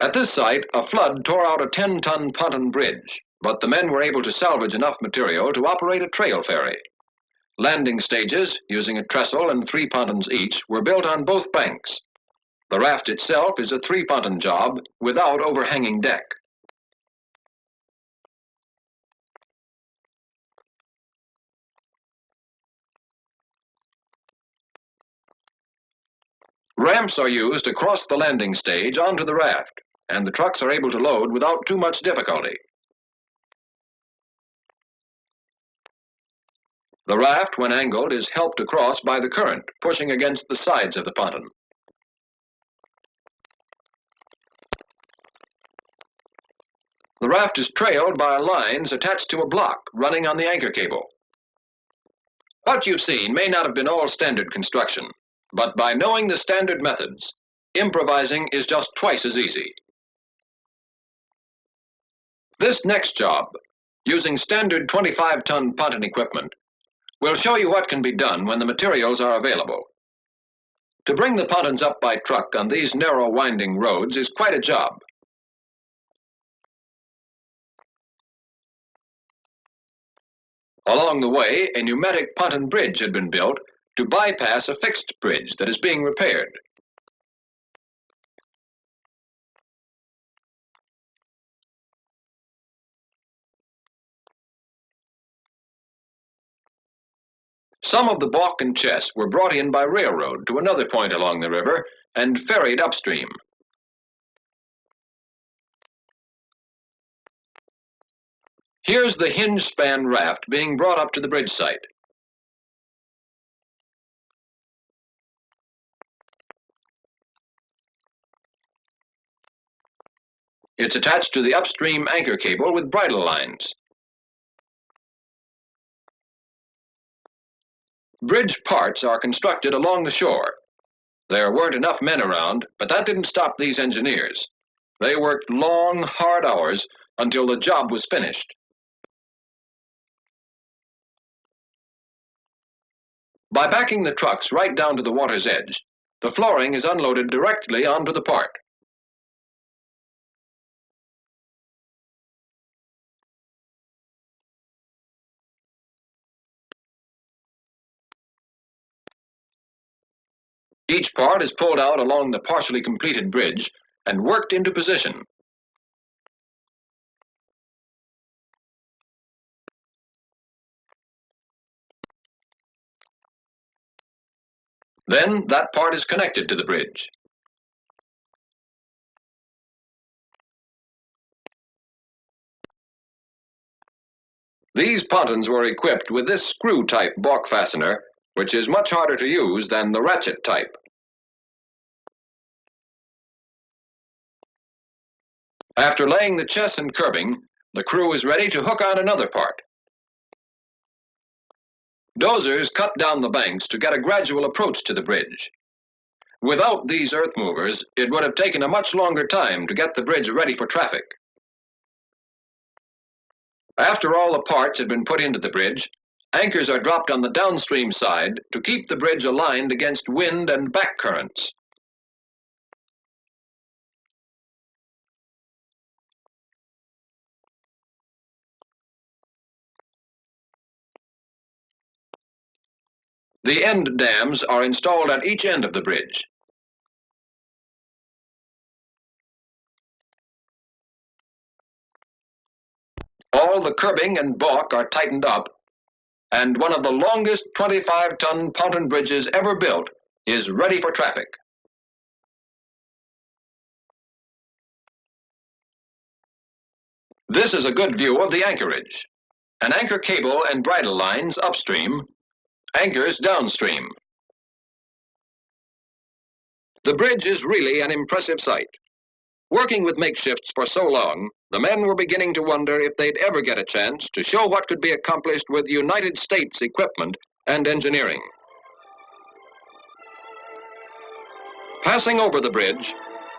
At this site, a flood tore out a 10-ton pontoon bridge, but the men were able to salvage enough material to operate a trail ferry. Landing stages, using a trestle and 3 pontoons each, were built on both banks. The raft itself is a 3-pontoon job without overhanging deck. Ramps are used across the landing stage onto the raft, and the trucks are able to load without too much difficulty. The raft, when angled, is helped across by the current, pushing against the sides of the pontoon. The raft is trailed by lines attached to a block running on the anchor cable. What you've seen may not have been all standard construction, but by knowing the standard methods, improvising is just twice as easy. This next job, using standard 25-ton pontoon equipment, will show you what can be done when the materials are available. To bring the pontoons up by truck on these narrow winding roads is quite a job. Along the way, a pneumatic pontoon bridge had been built to bypass a fixed bridge that is being repaired. Some of the balk and chess were brought in by railroad to another point along the river and ferried upstream. Here's the hinge span raft being brought up to the bridge site. It's attached to the upstream anchor cable with bridle lines. Bridge parts are constructed along the shore. There weren't enough men around, but that didn't stop these engineers. They worked long, hard hours until the job was finished. By backing the trucks right down to the water's edge, the flooring is unloaded directly onto the part. Each part is pulled out along the partially completed bridge and worked into position. Then that part is connected to the bridge. These pontoons were equipped with this screw-type balk fastener, which is much harder to use than the ratchet type. After laying the chess and curbing, the crew is ready to hook on another part. Dozers cut down the banks to get a gradual approach to the bridge. Without these earth movers, it would have taken a much longer time to get the bridge ready for traffic. After all the parts had been put into the bridge, anchors are dropped on the downstream side to keep the bridge aligned against wind and back currents. The end dams are installed at each end of the bridge. All the curbing and balk are tightened up, and one of the longest 25-ton pontoon bridges ever built is ready for traffic. This is a good view of the anchorage. An anchor cable and bridle lines upstream, anchors downstream. The bridge is really an impressive sight. Working with makeshifts for so long, the men were beginning to wonder if they'd ever get a chance to show what could be accomplished with United States equipment and engineering. Passing over the bridge,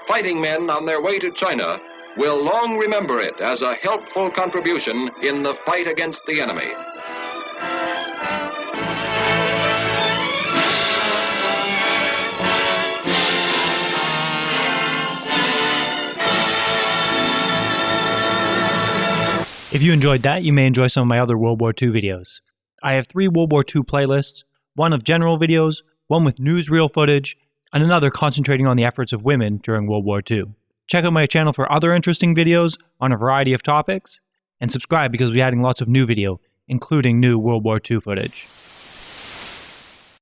fighting men on their way to China will long remember it as a helpful contribution in the fight against the enemy. If you enjoyed that, you may enjoy some of my other World War II videos. I have 3 World War II playlists, one of general videos, one with newsreel footage, and another concentrating on the efforts of women during World War II. Check out my channel for other interesting videos on a variety of topics, and subscribe because we'll be adding lots of new video, including new World War II footage.